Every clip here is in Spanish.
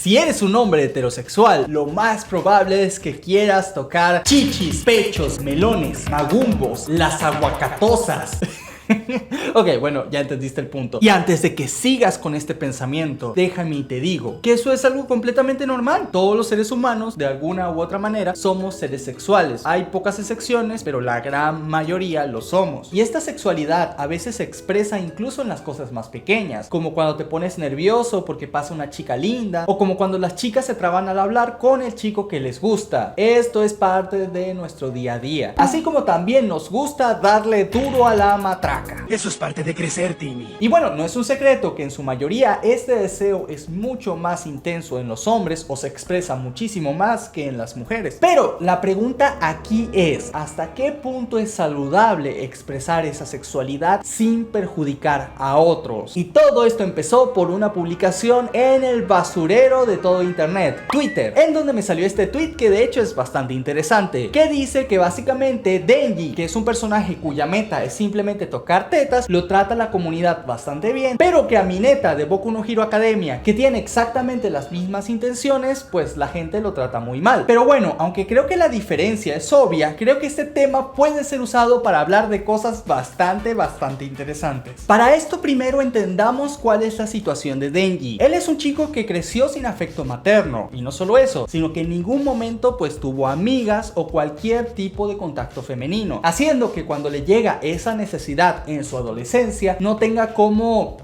Si eres un hombre heterosexual, lo más probable es que quieras tocar chichis, pechos, melones, magumbos, las aguacatosas. Ok, bueno, ya entendiste el punto. Y antes de que sigas con este pensamiento, déjame y te digo que eso es algo completamente normal. Todos los seres humanos, de alguna u otra manera, somos seres sexuales. Hay pocas excepciones, pero la gran mayoría lo somos. Y esta sexualidad a veces se expresa incluso en las cosas más pequeñas, como cuando te pones nervioso porque pasa una chica linda, o como cuando las chicas se traban al hablar con el chico que les gusta. Esto es parte de nuestro día a día. Así como también nos gusta darle duro a la matraca. Eso es parte de crecer, Timmy. Y bueno, no es un secreto que en su mayoría este deseo es mucho más intenso en los hombres o se expresa muchísimo más que en las mujeres. Pero la pregunta aquí es, ¿hasta qué punto es saludable expresar esa sexualidad sin perjudicar a otros? Y todo esto empezó por una publicación en el basurero de todo internet, Twitter, en donde me salió este tweet que de hecho es bastante interesante, que dice que básicamente Denji, que es un personaje cuya meta es simplemente tocar tetas, lo trata la comunidad bastante bien, pero que a Mineta de Boku no Hero Academia, que tiene exactamente las mismas intenciones, pues la gente lo trata muy mal. Pero bueno, aunque creo que la diferencia es obvia, creo que este tema puede ser usado para hablar de cosas bastante interesantes. Para esto primero entendamos cuál es la situación de Denji. Él es un chico que creció sin afecto materno, y no solo eso, sino que en ningún momento pues tuvo amigas o cualquier tipo de contacto femenino, haciendo que cuando le llega esa necesidad en su adolescencia no tenga cómo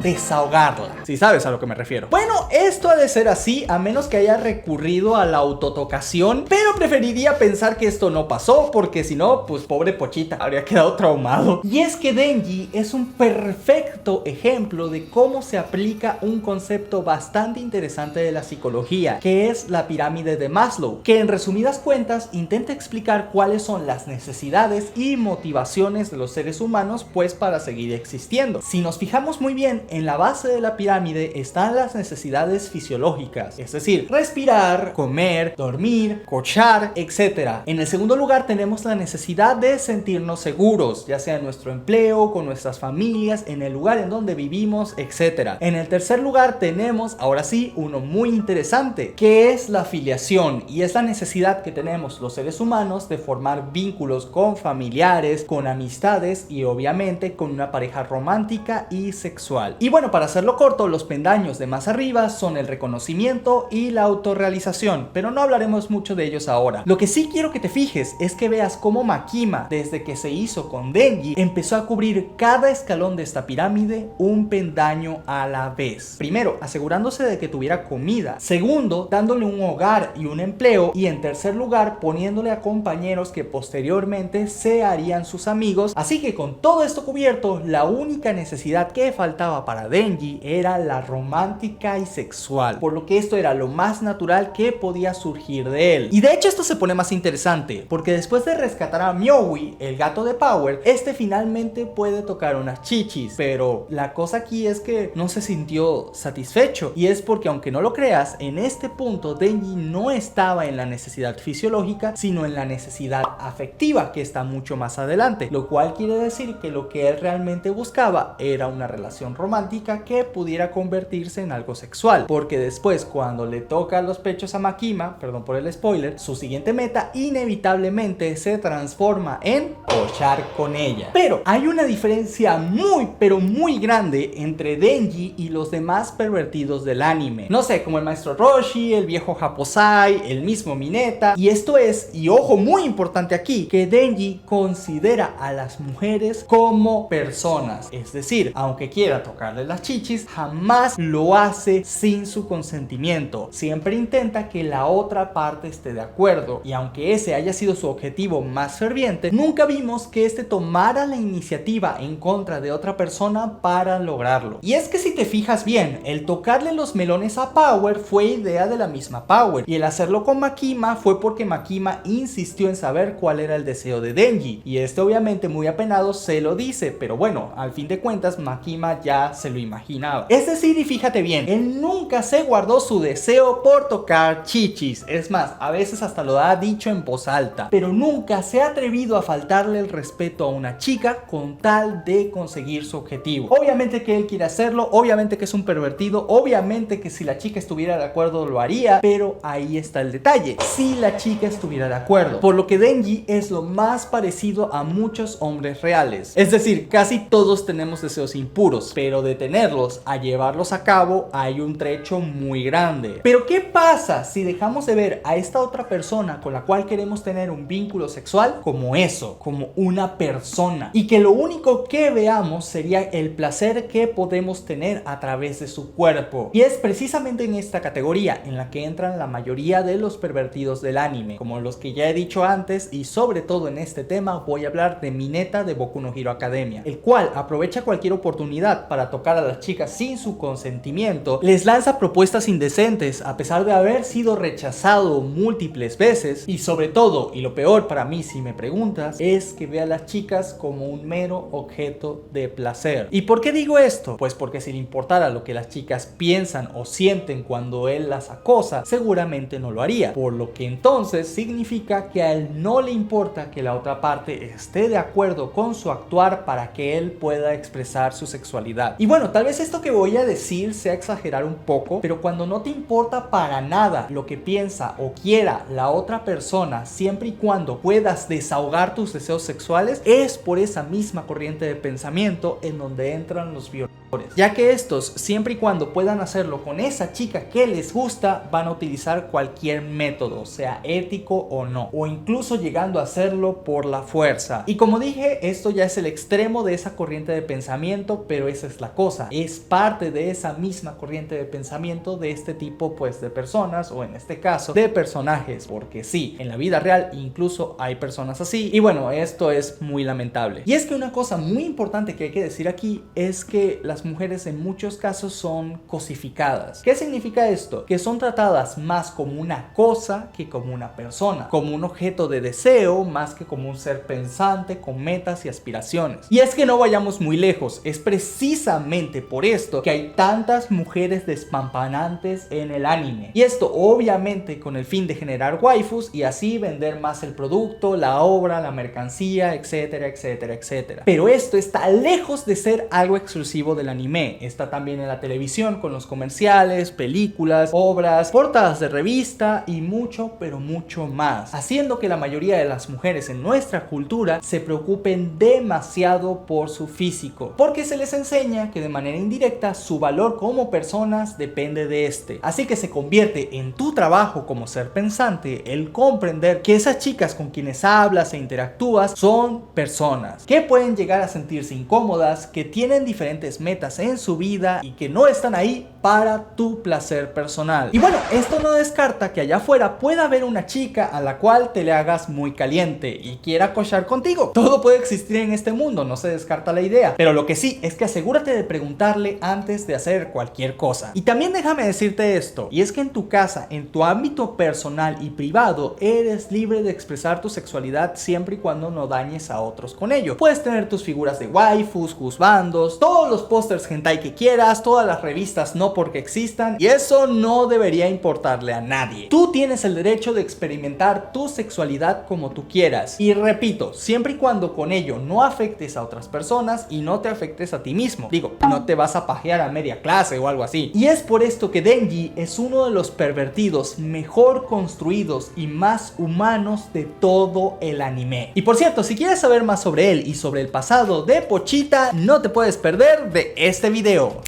desahogarla, si sabes a lo que me refiero. Bueno, esto ha de ser así a menos que haya recurrido a la autotocación, pero preferiría pensar que esto no pasó, porque si no, pues pobre Pochita habría quedado traumado. Y es que Denji es un perfecto ejemplo de cómo se aplica un concepto bastante interesante de la psicología, que es la pirámide de Maslow, que en resumidas cuentas intenta explicar cuáles son las necesidades y motivaciones de los seres humanos pues para seguir existiendo. Si nos fijamos muy bien, en la base de la pirámide están las necesidades fisiológicas, es decir, respirar, comer, dormir, cochar, etc. En el segundo lugar tenemos la necesidad de sentirnos seguros, ya sea en nuestro empleo, con nuestras familias, en el lugar en donde vivimos, etc. En el tercer lugar tenemos, ahora sí, uno muy interesante, que es la afiliación, y es la necesidad que tenemos los seres humanos de formar vínculos con familiares, con amistades y obviamente con una pareja romántica y sexual. Y bueno, para hacerlo corto, los peldaños de más arriba son el reconocimiento y la autorrealización, pero no hablaremos mucho de ellos ahora. Lo que sí quiero que te fijes es que veas cómo Makima, desde que se hizo con Denji, empezó a cubrir cada escalón de esta pirámide un peldaño a la vez. Primero, asegurándose de que tuviera comida. Segundo, dándole un hogar y un empleo. Y en tercer lugar, poniéndole a compañeros que posteriormente se harían sus amigos. Así que con todo esto cubierto, la única necesidad que faltaba para Denji era la romántica y sexual, por lo que esto era lo más natural que podía surgir de él. Y de hecho esto se pone más interesante, porque después de rescatar a Myoui, el gato de Power, este finalmente puede tocar unas chichis, pero la cosa aquí es que no se sintió satisfecho, y es porque aunque no lo creas, en este punto Denji no estaba en la necesidad fisiológica, sino en la necesidad afectiva, que está mucho más adelante, lo cual quiere decir que lo que él realmente buscaba era una relación romántica que pudiera convertirse en algo sexual, porque después cuando le toca los pechos a Makima, perdón por el spoiler, su siguiente meta inevitablemente se transforma en cochar con ella. Pero hay una diferencia muy grande entre Denji y los demás pervertidos del anime, no sé, como el maestro Roshi, el viejo Japosai, el mismo Mineta, y esto es, y ojo muy importante aquí, que Denji considera a las mujeres como personas, es decir, aunque quiera tocarle las chichis, jamás lo hace sin su consentimiento, siempre intenta que la otra parte esté de acuerdo, y aunque ese haya sido su objetivo más ferviente, nunca vimos que este tomara la iniciativa en contra de otra persona para lograrlo. Y es que si te fijas bien, el tocarle los melones a Power fue idea de la misma Power, y el hacerlo con Makima fue porque Makima insistió en saber cuál era el deseo de Denji, y este obviamente muy apenado se lo dice, pero bueno, al fin de cuentas Makima ya se lo imaginaba. Es decir, y fíjate bien, él nunca se guardó su deseo por tocar chichis. Es más, a veces hasta lo ha dicho en voz alta, pero nunca se ha atrevido a faltarle el respeto a una chica con tal de conseguir su objetivo. Obviamente que él quiere hacerlo, obviamente que es un pervertido, obviamente que si la chica estuviera de acuerdo lo haría, pero ahí está el detalle, si la chica estuviera de acuerdo. Por lo que Denji es lo más parecido a muchos hombres reales. Es decir, casi todos tenemos deseos impuros, pero de tenerlos a llevarlos a cabo hay un trecho muy grande. Pero ¿qué pasa si dejamos de ver a esta otra persona con la cual queremos tener un vínculo sexual como eso, como una persona, y que lo único que veamos sería el placer que podemos tener a través de su cuerpo? Y es precisamente en esta categoría en la que entran la mayoría de los pervertidos del anime, como los que ya he dicho antes, y sobre todo en este tema voy a hablar de Mineta de Boku no Hero Academia, el cual aprovecha cualquier oportunidad para tocar a las chicas sin su consentimiento, les lanza propuestas indecentes a pesar de haber sido rechazado múltiples veces, y sobre todo, y lo peor para mí si me preguntas, es que ve a las chicas como un mero objeto de placer. ¿Y por qué digo esto? Pues porque si le importara lo que las chicas piensan o sienten cuando él las acosa, seguramente no lo haría, por lo que entonces significa que a él no le importa que la otra parte esté de acuerdo con su actuar para que él pueda expresar su sexualidad. Y bueno, tal vez esto que voy a decir sea exagerar un poco, pero cuando no te importa para nada lo que piensa o quiera la otra persona, siempre y cuando puedas desahogar tus deseos sexuales, es por esa misma corriente de pensamiento en donde entran los violadores, ya que estos, siempre y cuando puedan hacerlo con esa chica que les gusta, van a utilizar cualquier método, sea ético o no, o incluso llegando a hacerlo por la fuerza. Y como dije, esto ya es el extremo de esa corriente de pensamiento, pero esa es la cosa, es parte de esa misma corriente de pensamiento de este tipo pues de personas, o en este caso de personajes, porque sí, en la vida real incluso hay personas así, y bueno, esto es muy lamentable. Y es que una cosa muy importante que hay que decir aquí es que las mujeres en muchos casos son cosificadas. ¿Qué significa esto? Que son tratadas más como una cosa que como una persona, como un objeto de deseo más que como un ser pensante con metas y aspiraciones. Y es que no vayamos muy lejos, es precisamente por esto que hay tantas mujeres despampanantes en el anime, y esto obviamente con el fin de generar waifus y así vender más el producto, la obra, la mercancía, etcétera, etcétera, etcétera. Pero esto está lejos de ser algo exclusivo del anime, está también en la televisión con los comerciales, películas, obras, portadas de revista y mucho, pero mucho más, haciendo que la mayoría de las mujeres en nuestra cultura se preocupen demasiado por su físico, porque se les enseña que de manera indirecta su valor como personas depende de este. Así que se convierte en tu trabajo como ser pensante el comprender que esas chicas con quienes hablas e interactúas son personas que pueden llegar a sentirse incómodas, que tienen diferentes metas en su vida y que no están ahí para tu placer personal. Y bueno, esto no descarta que allá afuera pueda haber una chica a la cual te le hagas muy caliente y quiera cochar contigo. Todo puede existir en este mundo, no se descarta la idea, pero lo que sí es que asegúrate de preguntarle antes de hacer cualquier cosa. Y también déjame decirte esto, y es que en tu casa, en tu ámbito personal y privado, eres libre de expresar tu sexualidad siempre y cuando no dañes a otros con ello. Puedes tener tus figuras de waifus, juzbandos, todos los pósters hentai que quieras, todas las revistas no porque existan, y eso no debería importarle a nadie. Tú tienes el derecho de experimentar tu sexualidad como tú quieras, y repito, siempre y cuando con ello no afectes a otras personas y no te afectes a ti mismo. Digo, no te vas a pajear a media clase o algo así. Y es por esto que Denji es uno de los pervertidos mejor construidos y más humanos de todo el anime. Y por cierto, si quieres saber más sobre él y sobre el pasado de Pochita, no te puedes perder de este video.